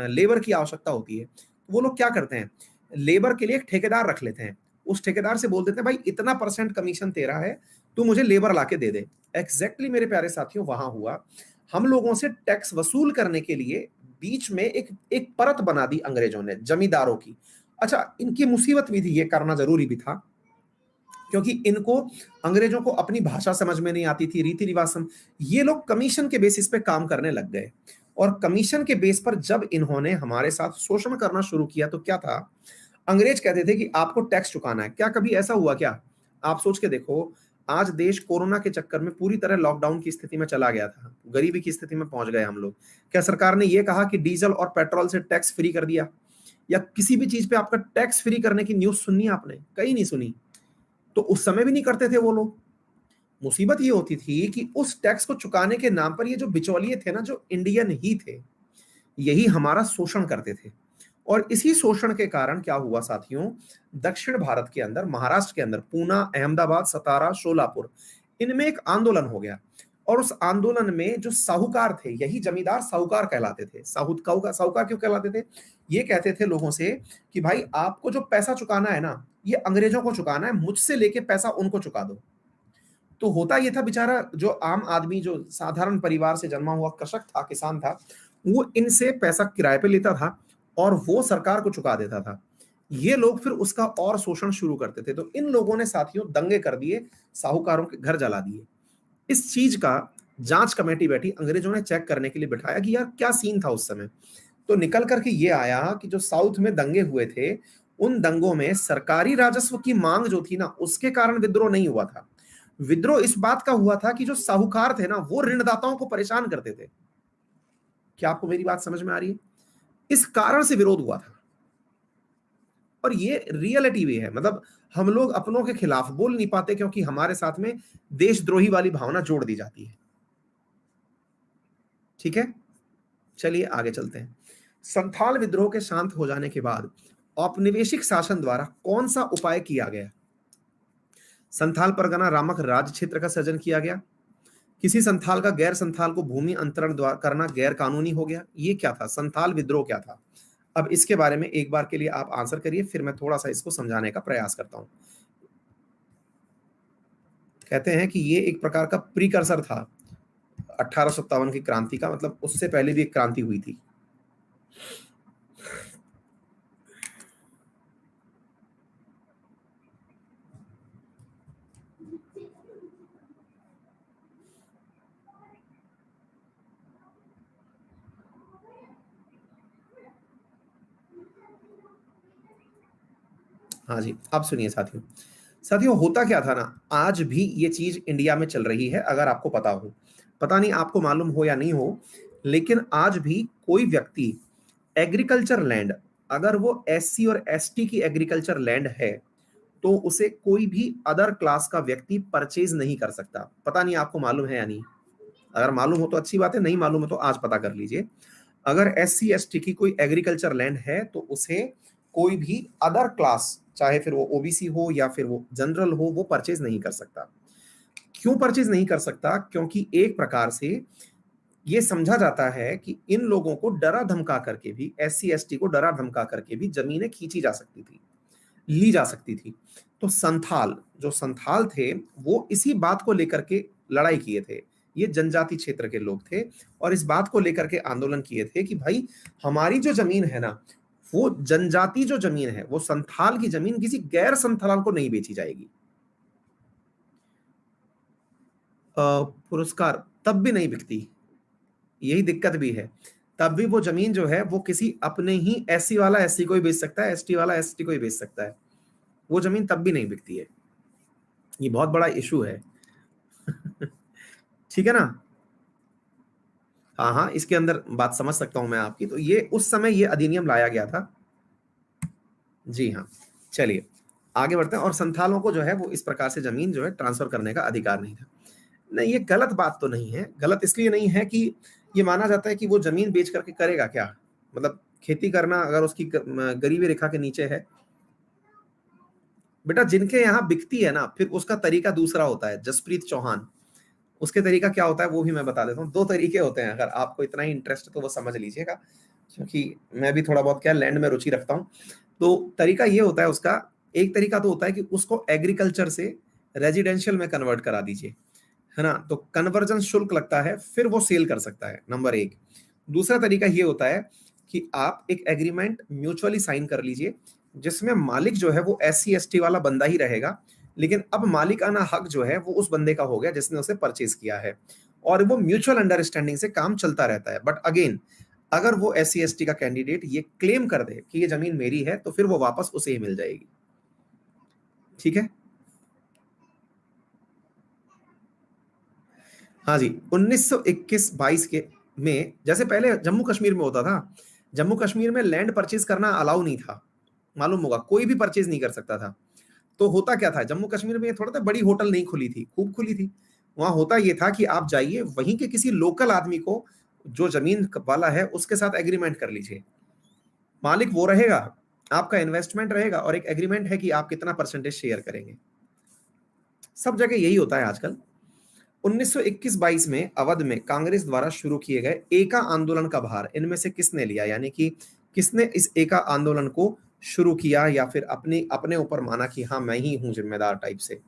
लेबर की आवश्यकता होती है, तो वो लोग क्या करते हैं, लेबर के लिए एक ठेकेदार रख लेते हैं। उस ठेकेदार से बोल देते हैं भाई इतना परसेंट कमीशन तेरा है, तू मुझे लेबर लाके दे दे। एग्जैक्टली मेरे प्यारे साथियों वहां हुआ। हम लोगों से टैक्स वसूल करने के लिए बीच में एक एक परत बना दी अंग्रेजों ने, जमींदारों की। अच्छा, इनकी मुसीबत भी थी, ये करना जरूरी भी था, क्योंकि इनको अंग्रेजों को अपनी भाषा समझ में नहीं आती थी, रीति रिवाज ये लोग कमीशन के बेसिस पे काम करने लग गए। और कमीशन के बेस पर जब इन्होंने हमारे साथ शोषण करना शुरू किया तो क्या था, अंग्रेज कहते थे कि आपको टैक्स चुकाना है। क्या कभी ऐसा हुआ क्या? आप सोच के देखो, आज देश कोरोना के चक्कर में पूरी तरह लॉकडाउन की स्थिति में चला गया था, गरीबी की स्थिति में पहुंच गए हम लोग। क्या सरकार ने यह कहा कि डीजल और पेट्रोल से टैक्स फ्री कर दिया, या किसी भी चीज पे आपका टैक्स फ्री करने की न्यूज सुनी आपने? कहीं नहीं सुनी। तो उस समय भी नहीं करते थे वो लोग। मुसीबत ये होती थी कि उस टैक्स को चुकाने के नाम पर ये जो बिचौलिए थे ना, जो इंडियन ही थे, यही हमारा शोषण करते थे। और इसी शोषण के कारण क्या हुआ साथियों, दक्षिण भारत के अंदर, महाराष्ट्र के अंदर, पूना, अहमदाबाद, सतारा, शोलापुर, इनमें एक आंदोलन हो गया। और उस आंदोलन में जो साहूकार थे, यही जमींदार साहूकार कहलाते थे। साहूकार क्यों कहलाते थे? ये कहते थे लोगों से कि भाई आपको जो पैसा चुकाना है ना, ये अंग्रेजों को चुकाना है, मुझसे लेके पैसा उनको चुका दो। तो होता ये था, बेचारा जो आम आदमी, जो साधारण परिवार से जन्मा हुआ कृषक था, किसान था, वो इनसे पैसा किराए पे लेता था और वो सरकार को चुका देता था। ये लोग फिर उसका और शोषण शुरू करते थे। तो इन लोगों ने साथियों दंगे कर दिए, साहूकारों के घर जला दिए। इस चीज का जांच कमेटी बैठी, अंग्रेजों ने चेक करने के लिए बिठाया कि यार क्या सीन था उस समय। तो निकल करके ये आया कि जो साउथ में दंगे हुए थे, उन दंगों में सरकारी राजस्व की मांग जो थी ना, उसके कारण विद्रोह नहीं हुआ था। विद्रोह इस बात का हुआ था कि जो साहूकार थे ना, वो ऋणदाताओं को परेशान करते थे। क्या आपको मेरी बात समझ में आ रही है? इस कारण से विरोध हुआ था। और ये रियलिटी भी है, मतलब हम लोग अपनों के खिलाफ बोल नहीं पाते क्योंकि हमारे साथ में देशद्रोही वाली भावना जोड़ दी जाती है। ठीक है, चलिए आगे चलते हैं। संथाल विद्रोह के शांत हो जाने के बाद औपनिवेशिक शासन द्वारा कौन सा उपाय किया गया? संथाल परगना रामक राज्य क्षेत्र का सृजन किया गया। किसी संथाल का गैर संथाल को भूमि अंतरण द्वारा करना गैर कानूनी हो गया। ये क्या था? संथाल विद्रोह क्या था? अब इसके बारे में एक बार के लिए आप आंसर करिए, फिर मैं थोड़ा सा इसको समझाने का प्रयास करता हूं। कहते हैं कि ये एक प्रकार का प्रीकर्सर था 1857 की क्रांति का, मतलब उससे पहले भी एक क्रांति हुई थी। हाँ जी, अब सुनिए साथियों। साथियों होता क्या था ना, आज भी ये चीज इंडिया में चल रही है, अगर आपको पता हो। पता नहीं आपको मालूम हो या नहीं हो, लेकिन आज भी कोई व्यक्ति एग्रीकल्चर लैंड, अगर वो एससी और एसटी की एग्रीकल्चर लैंड है, तो उसे कोई भी अदर क्लास का व्यक्ति परचेज नहीं कर सकता। पता नहीं आपको मालूम है या नहीं। अगर मालूम हो तो अच्छी बात है, नहीं मालूम हो तो आज पता कर लीजिए। अगर एससी एसटी की कोई एग्रीकल्चर लैंड है तो उसे कोई भी अदर क्लास, चाहे फिर वो ओबीसी हो या फिर वो जनरल हो, वो परचेज नहीं कर सकता। क्यों परचेज नहीं कर सकता? क्योंकि एक प्रकार से ये समझा जाता है कि इन लोगों को डरा धमका करके भी, एससी एसटी को डरा धमका करके भी जमीनें खींची जा सकती थी, ली जा सकती थी। तो संथाल, जो संथाल थे, वो इसी बात को लेकर के लड़ाई किए थे। ये जनजाति क्षेत्र के लोग थे और इस बात को लेकर के आंदोलन किए थे कि भाई हमारी जो जमीन है ना, वो जनजाति जो जमीन है, वो संथाल की जमीन किसी गैर संथाल को नहीं बेची जाएगी। पुरस्कार तब भी नहीं बिकती, यही दिक्कत भी है। तब भी वो जमीन जो है वो किसी अपने ही एससी वाला एससी को ही बेच सकता है, एसटी वाला एसटी को ही बेच सकता है। वो जमीन तब भी नहीं बिकती है। ये बहुत बड़ा इशू है। ठीक है ना? हाँ हाँ, इसके अंदर बात समझ सकता हूं मैं आपकी। तो ये उस समय ये अधिनियम लाया गया था। जी हाँ, चलिए आगे बढ़ते हैं। और संथालों को जो है वो इस प्रकार से जमीन जो है ट्रांसफर करने का अधिकार नहीं था। नहीं, ये गलत बात तो नहीं है। गलत इसलिए नहीं है कि ये माना जाता है कि वो जमीन बेच करके करेगा क्या, मतलब खेती करना अगर उसकी गरीबी रेखा के नीचे है। बेटा जिनके यहाँ बिकती है ना, फिर उसका तरीका दूसरा होता है। जसप्रीत चौहान, उसके तरीका क्या होता है वो भी मैं बता देता हूँ। दो तरीके होते हैं, अगर आपको इतना ही इंटरेस्ट है तो वो समझ लीजिएगा, क्योंकि मैं भी थोड़ा बहुत क्या लैंड में रुचि रखता हूँ। तो तरीका ये होता है उसका, एक तरीका तो होता है कि उसको एग्रीकल्चर से रेजिडेंशियल में कन्वर्ट करा दीजिए, है ना, तो कन्वर्जन शुल्क लगता है, फिर वो सेल कर सकता है, नंबर एक। दूसरा तरीका ये होता है कि आप एक एग्रीमेंट म्यूचुअली साइन कर लीजिए, जिसमें मालिक जो है वो एससी एसटी वाला बंदा ही रहेगा, लेकिन अब मालिकाना हक जो है वो उस बंदे का हो गया जिसने उसे परचेज किया है, और वो म्यूचुअल अंडरस्टैंडिंग से काम चलता रहता है। बट अगेन, अगर वो एससी एसटी का कैंडिडेट ये क्लेम कर दे कि ये जमीन मेरी है, तो फिर वो वापस उसे ही मिल जाएगी। ठीक है? हाँ जी, 1921-22 के में, जैसे पहले जम्मू कश्मीर में होता था, जम्मू कश्मीर में लैंड परचेज करना अलाउ नहीं था, मालूम होगा, कोई भी परचेज नहीं कर सकता था। तो होता क्या था, जम्मू कश्मीर में थोड़ा सा बड़ी होटल नहीं खुली थी, खूब खुली थी। वहां होता ये था कि आप जाइए वहीं के किसी लोकल आदमी को, जो जमीन वाला है, उसके साथ एग्रीमेंट कर लीजिए। मालिक वो रहेगा, आपका इन्वेस्टमेंट रहेगा, और एक एग्रीमेंट है कि आप कितना परसेंटेज शेयर करेंगे। सब जगह यही होता है आजकल। 1921-22 में अवध में कांग्रेस द्वारा शुरू किए गए एका आंदोलन का भार इनमें से किसने लिया, यानी कि किसने इस एका आंदोलन को शुरू किया, या फिर अपने अपने ऊपर माना कि हाँ मैं ही हूं जिम्मेदार टाइप से।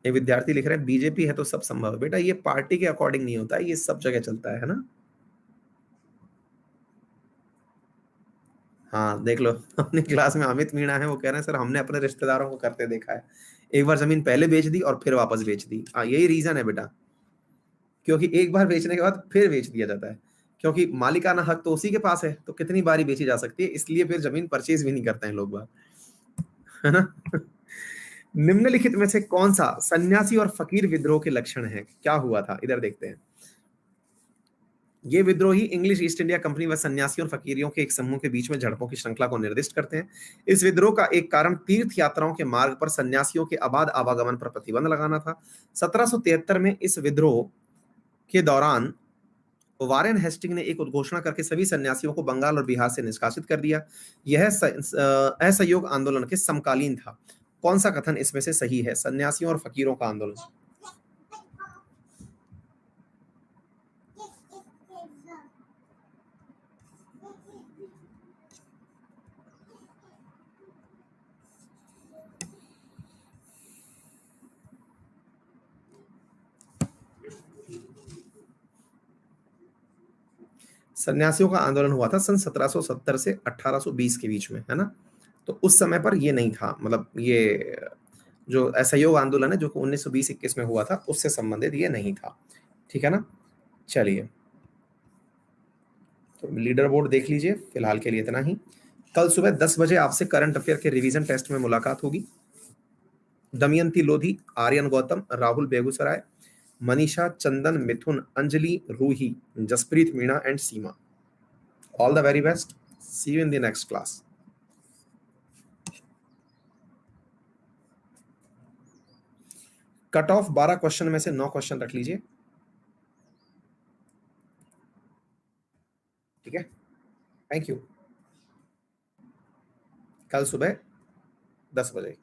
ये विद्यार्थी लिख रहे हैं बीजेपी है तो सब संभव है। बेटा ये पार्टी के अकॉर्डिंग नहीं होता है, ये सब जगह चलता है ना। हाँ देख लो, अपनी क्लास में अमित मीणा है, वो कह रहे हैं सर हमने अपने रिश्तेदारों को करते देखा है, एक बार जमीन पहले बेच दी और फिर वापस बेच दी। हाँ यही रीजन है बेटा, क्योंकि एक बार बेचने के बाद फिर बेच दिया जाता है, क्योंकि मालिकाना हक तो उसी के पास है, तो कितनी बारी बेची जा सकती है, इसलिए फिर जमीन परचेज भी नहीं करते हैं लोग बाग, है ना। निम्नलिखित में से कौन सा सन्यासी और फकीर विद्रोह के लक्षण है, क्या हुआ था, इधर देखते हैं। ये विद्रोही इंग्लिश ईस्ट इंडिया कंपनी व सन्यासियों और फकीरियों के एक समूह के बीच में झड़पों की श्रृंखला को निर्दिष्ट करते हैं। इस विद्रोह का एक कारण तीर्थ यात्राओं के मार्ग पर सन्यासियों के अबाध आवागमन पर प्रतिबंध लगाना था। 1773 में इस विद्रोह के दौरान वारेन हेस्टिंग ने एक उद्घोषणा करके सभी सन्यासियों को बंगाल और बिहार से निष्कासित कर दिया। यह असहयोग आंदोलन के समकालीन था। कौन सा कथन इसमें से सही है, सन्यासियों और फकीरों का आंदोलन? सन्यासियों का आंदोलन हुआ था सन 1770 से 1820 के बीच में, है ना। तो उस समय पर ये नहीं था, मतलब ये जो असहयोग आंदोलन है जो कि 1920-21 में हुआ था, उससे संबंधित ये नहीं था। ठीक है ना। चलिए, तो लीडर बोर्ड देख लीजिए, फिलहाल के लिए इतना ही। कल सुबह 10 बजे आपसे करंट अफेयर के रिवीजन टेस्ट में मुलाकात होगी। Damayanti Lodhi, Aryan Gautam, Rahul Begusarai, Manisha, Chandan, Mithun, Anjali, Ruhi, Jaspreet Meena and Seema. All the very best. See you in the next class. Cut off 12 question में से 9 क्वेश्चन रख लीजिए, ठीक है। Thank you. कल सुबह 10 बजे।